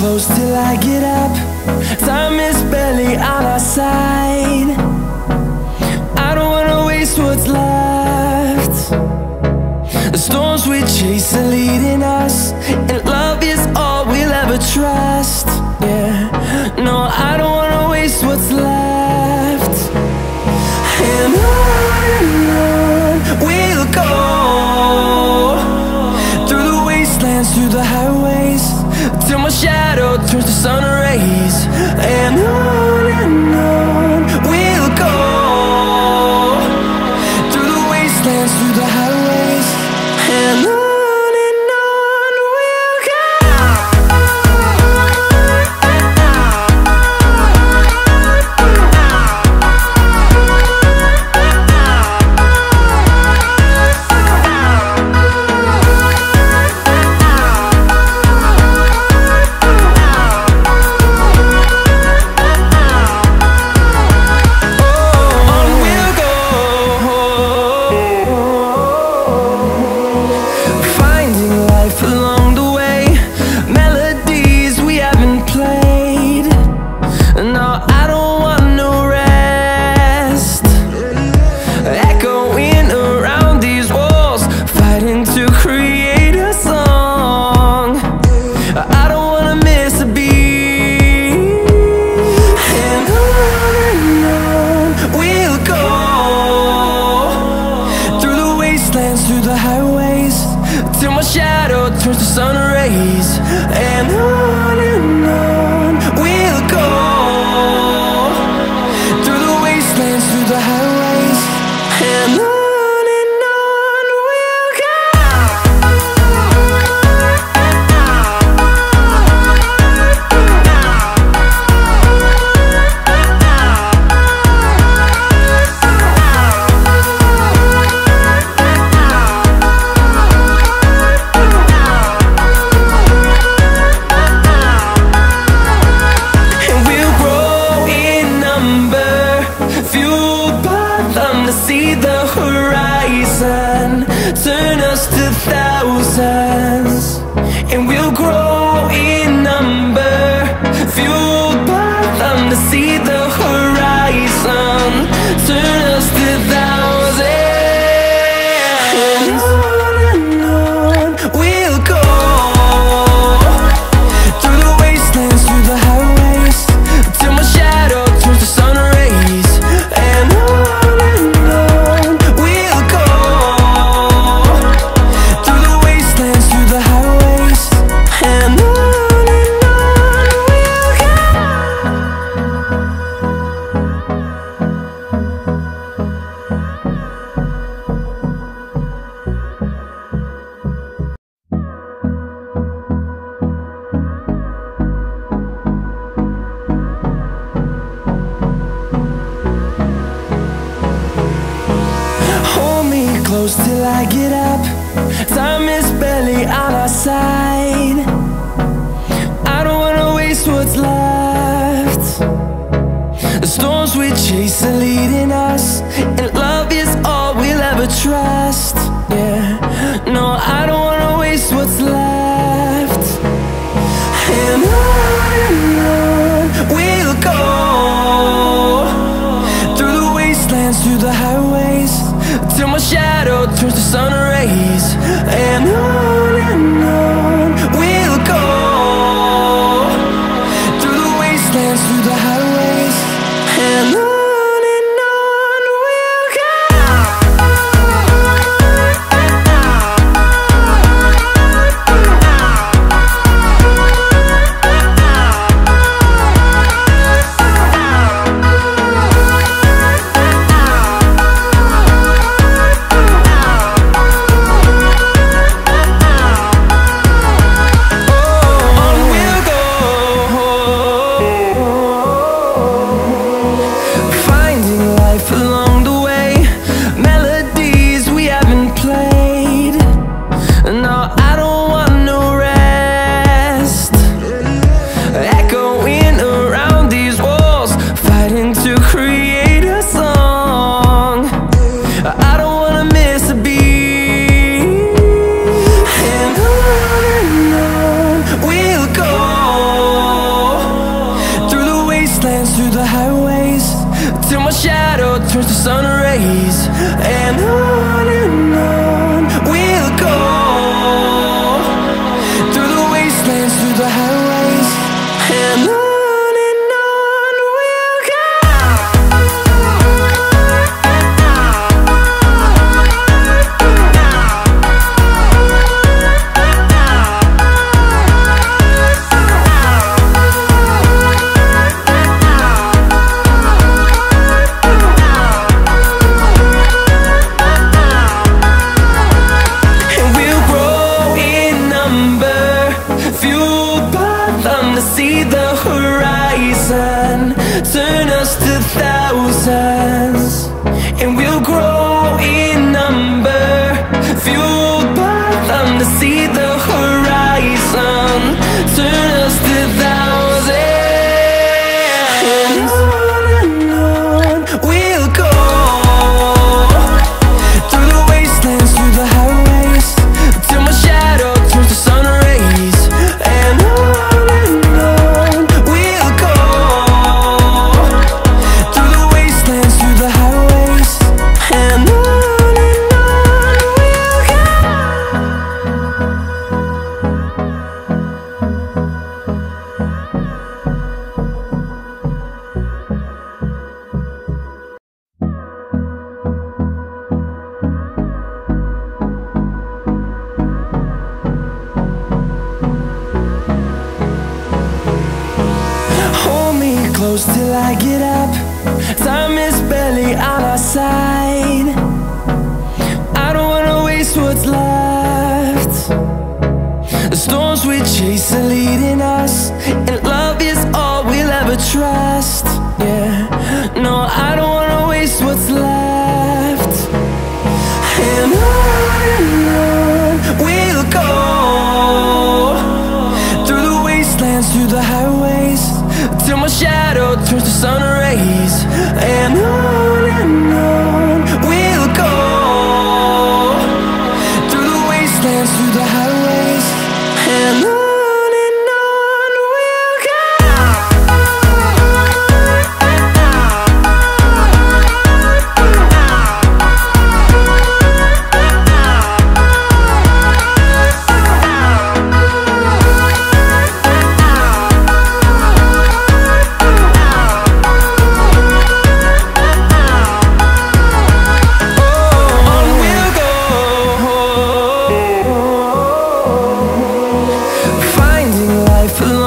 close till I get up. Time is barely on our side. I don't wanna waste what's left. The storms we chase are leading us, and love is all we'll ever trust. Yeah, no, I don't wanna waste what's left. And on we'll go, through the wastelands, through the highways, till my shadow turns to sun rays. And on we'll go, through the wastelands, through the highways, and on we'll go. Through the highways, till my shadow turns to sun rays. And on we'll go, through the wastelands, through the highways, and on we'll go. See the horizon turn us to thousands, and we'll grow in number, fueled by them. To see the horizon turn us to thousands, and on we'll go, through the wastelands, through the highways, till my shadow turns to sun rays. And close till I get up. Time is barely on our side. I don't wanna waste what's left. The storms we chase are leading us, and love is all we'll ever trust. Yeah, no, I don't wanna waste what's left. And on we'll go, through the wastelands, through the highways, till my shadow turns to sun rays. And on we'll go, through the wastelands, through the highways, and on we'll go. wastelands, through the highways, till my shadow turns to sun rays. And on we'll go, through the wastelands, through the highways, and on. See the horizon turn us to thousands, and we'll grow in number, fueled by them to see the horizon turn us to thousands. And on we'll go, through the wastelands, through the highways, till my shadow turns to sun rays. And on close till I get up. Time is barely on our side. I don't wanna waste what's left. The storms we chase are leading us, and love is all we'll ever trust. Yeah, no, I don't wanna waste what's left. And on we'll go, through the wastelands, through the highways, till my shadow turns to sun rays. And on we'll go, through the wastelands, through the highways, and on. Life alone.